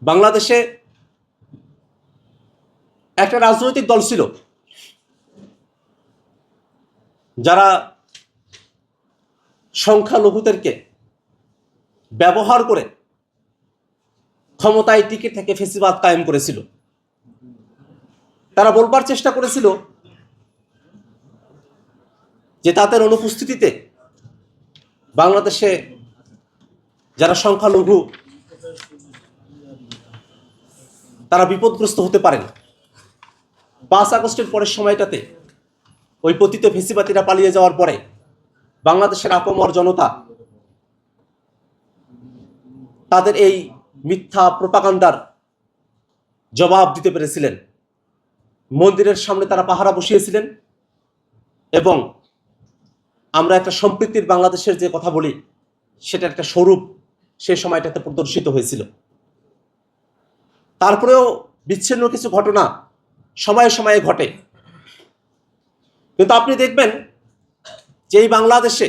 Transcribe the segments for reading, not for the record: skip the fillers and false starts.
বাংলাদেশে একটা রাজনৈতিক দল ছিল যারা সংখ্যালঘুদেরকে ব্যবহার করে ক্ষমতায় টিকে থেকে ফেসিবাদ কায়েম করেছিল। তারা বলবার চেষ্টা করেছিল যে তাদের অনুপস্থিতিতে বাংলাদেশে যারা সংখ্যালঘু তারা বিপদগ্রস্ত হতে পারেন। 5 আগস্টের পরের সময়টাতে ওই পতিত ফেসিবাদীরা পালিয়ে যাওয়ার পরে বাংলাদেশের আপামর জনতা তাদের এই মিথ্যা প্রোপাগান্ডার জবাব দিতে পেরেছিলেন। মন্দিরের সামনে তারা পাহারা বসিয়েছিলেন এবং আমরা একটা সম্প্রীতির বাংলাদেশের যে কথা বলি সেটা একটা স্বরূপ সেই সময়টাতে প্রদর্শিত হয়েছিল। তারপরেও বিচ্ছিন্ন কিছু ঘটনা সময়ে সময়ে ঘটে, কিন্তু আপনি দেখবেন যে এই বাংলাদেশে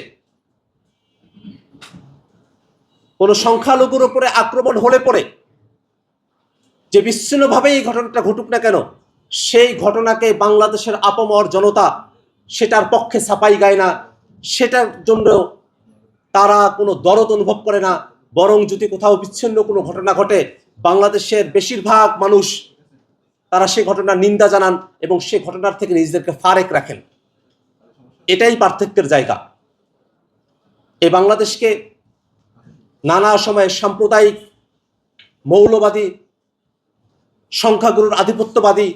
কোনো সংখ্যালঘুর উপরে আক্রমণ হলে পরে যে বিচ্ছিন্নভাবে এই ঘটনাটা ঘটুক না কেন, সেই ঘটনাকে বাংলাদেশের আপামর জনতা সেটার পক্ষে ছাপাই গায় না, সেটার জন্য তারা কোনো দরদ অনুভব করে না। বরং যদি কোথাও বিচ্ছিন্ন কোনো ঘটনা ঘটে, বাংলাদেশের বেশিরভাগ মানুষ তারা সেই ঘটনার নিন্দা জানান এবং সেই ঘটনার থেকে নিজেদেরকে ফারেক রাখেন। এটাই পার্থক্যের জায়গা। এই বাংলাদেশকে নানা সময়ে সাম্প্রদায়িক, মৌলবাদী, সংখ্যাগুরুর আধিপত্যবাদী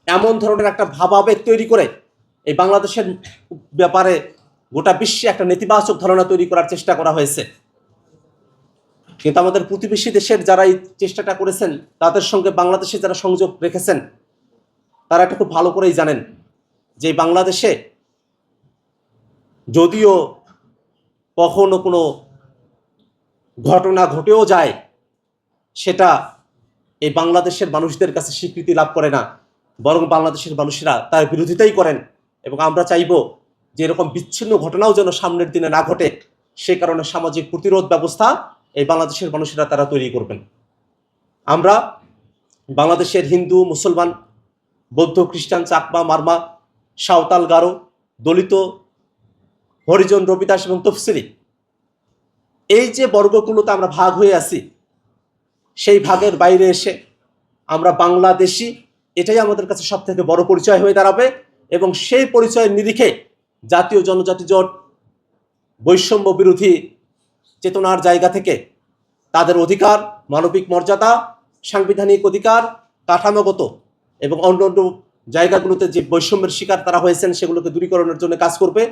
এমন ধরনের একটা ভাবাবেগ তৈরি করে এই বাংলাদেশের ব্যাপারে গোটা বিশ্বে একটা নেতিবাচক ধারণা তৈরি করার চেষ্টা করা হয়েছে। কিন্তু আমাদের প্রতিবেশী দেশের যারা এই চেষ্টাটা করেছেন তাদের সঙ্গে বাংলাদেশে যারা সংযোগ রেখেছেন তারা এটা খুব ভালো করেই জানেন যে বাংলাদেশে যদিও কখনো কোনো ঘটনা ঘটেও যায়, সেটা এই বাংলাদেশের মানুষদের কাছে স্বীকৃতি লাভ করে না, বরং বাংলাদেশের মানুষেরা তার বিরোধিতাই করেন। এবং আমরা চাইব যে এরকম বিচ্ছিন্ন ঘটনাও যেন সামনের দিনে না ঘটে, সে কারণে সামাজিক প্রতিরোধ ব্যবস্থা এই বাংলাদেশের মানুষেরা তারা তৈরি করবেন। আমরা বাংলাদেশের হিন্দু, মুসলমান, বৌদ্ধ, খ্রিস্টান, চাকমা, মারমা, সাঁওতাল, গারো, দলিত, হরিজন, রবিদাস এবং তফসিলি, এই যে বর্গগুলোতে আমরা ভাগ হয়ে আছি, সেই ভাগের বাইরে এসে আমরা বাংলাদেশি, এটাই আমাদের কাছে সব থেকে বড় পরিচয় হয়ে দাঁড়াবে। এবং সেই পরিচয়ের নিরিখে জাতীয় জনজাতি জোট বৈষম্য বিরোধী চেতনার জায়গা থেকে তাদের অধিকার, মানবিক মর্যাদা, সাংবিধানিক অধিকার, কাঠামোগত এবং অন্য অন্য জায়গাগুলোতে যে বৈষম্যের শিকার তারা হয়েছেন সেগুলোকে দূরীকরণের জন্য কাজ করবে।